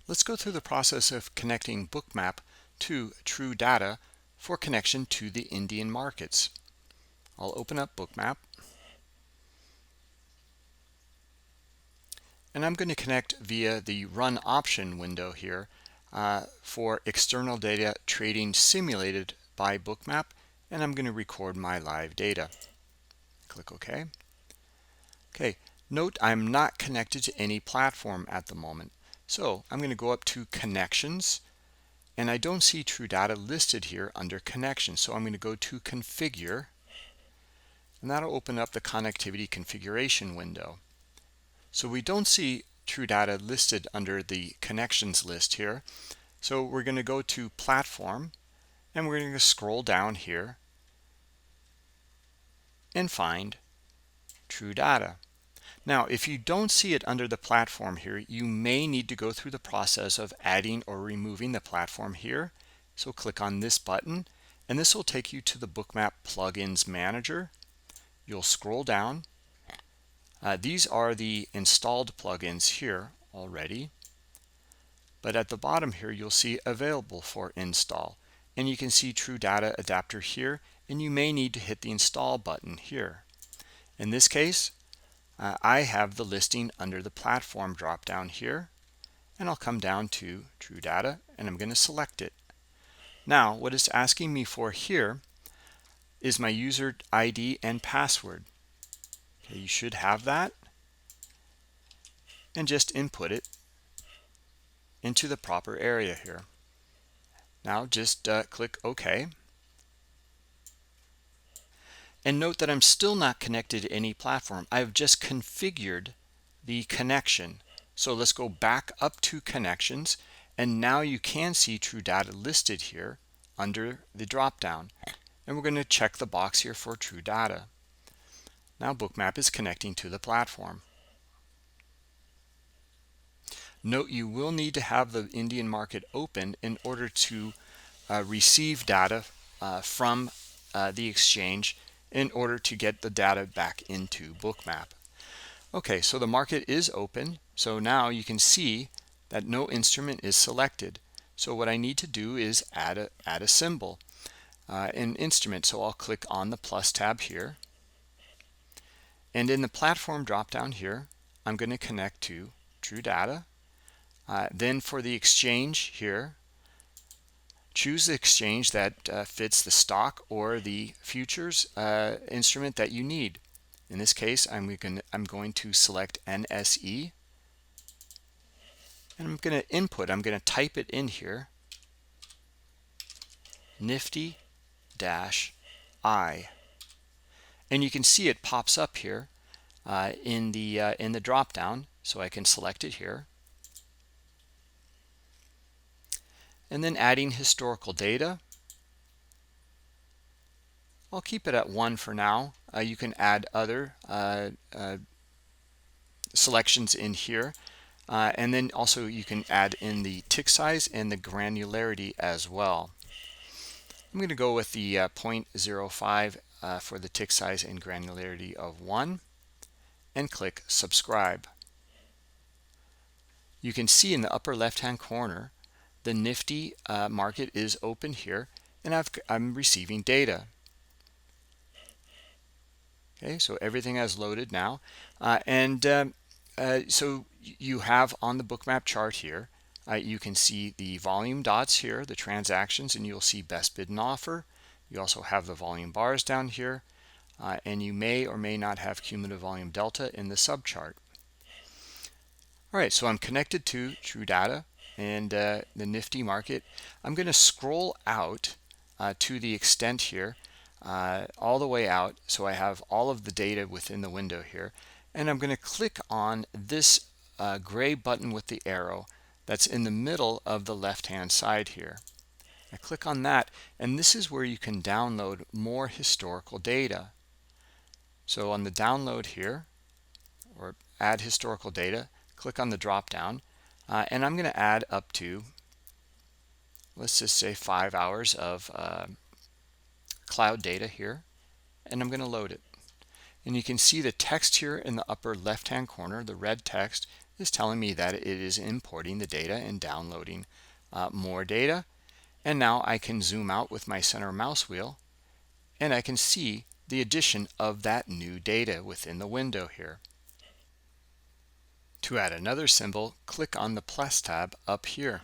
Let's go through the process of connecting Bookmap to TrueData for connection to the Indian markets. I'll open up Bookmap, and I'm going to connect via the Run Option window here for external data trading simulated by Bookmap, and I'm going to record my live data. Click OK. Okay, note I'm not connected to any platform at the moment. So I'm going to go up to Connections, and I don't see TrueData listed here under Connections. So I'm going to go to Configure, and that'll open up the connectivity configuration window. So we don't see TrueData listed under the Connections list here. So we're going to go to Platform, and we're going to scroll down here and find TrueData. Now, if you don't see it under the platform here, you may need to go through the process of adding or removing the platform here. So click on this button, and this will take you to the Bookmap Plugins Manager. You'll scroll down. These are the installed plugins here already. But at the bottom here, you'll see Available for Install. And you can see TrueData Adapter here, and you may need to hit the Install button here. In this case, I have the listing under the platform drop down here, and I'll come down to TrueData, and I'm going to select it. Now, what it's asking me for here is my user ID and password. Okay, you should have that, and just input it into the proper area here. Now, just click OK. And note that I'm still not connected to any platform. I've just configured the connection. So let's go back up to Connections, and now you can see TrueData listed here under the drop-down. And we're going to check the box here for TrueData. Now Bookmap is connecting to the platform. Note you will need to have the Indian market open in order to receive data from the exchange in order to get the data back into Bookmap. Okay, so the market is open. So now you can see that no instrument is selected. So what I need to do is add a symbol, an instrument. So I'll click on the plus tab here. And in the platform drop down here, I'm going to connect to TrueData. Then for the exchange here, choose the exchange that fits the stock or the futures instrument that you need. In this case, I'm going to select NSE, and I'm going to type it in here, Nifty-I, and you can see it pops up here in the drop down, so I can select it here. And then adding historical data. I'll keep it at 1 for now. You can add other selections in here. And then also you can add in the tick size and the granularity as well. I'm going to go with the 0.05 for the tick size and granularity of 1 and click subscribe. You can see in the upper left hand corner the Nifty market is open here, and I'm receiving data. Okay, so everything has loaded now, so you have on the Bookmap chart here, you can see the volume dots here, the transactions, and you'll see best bid and offer. You also have the volume bars down here, and you may or may not have cumulative volume delta in the subchart. All right, so I'm connected to TrueData and the Nifty market. I'm going to scroll out to the extent here, all the way out, so I have all of the data within the window here, and I'm going to click on this gray button with the arrow that's in the middle of the left hand side here. I click on that, and this is where you can download more historical data. So on the download here, or add historical data, click on the drop down, and I'm going to add up to, let's just say 5 hours of cloud data here, and I'm going to load it. And you can see the text here in the upper left hand corner, the red text, is telling me that it is importing the data and downloading more data. And now I can zoom out with my center mouse wheel, and I can see the addition of that new data within the window here. To add another symbol, click on the plus tab up here.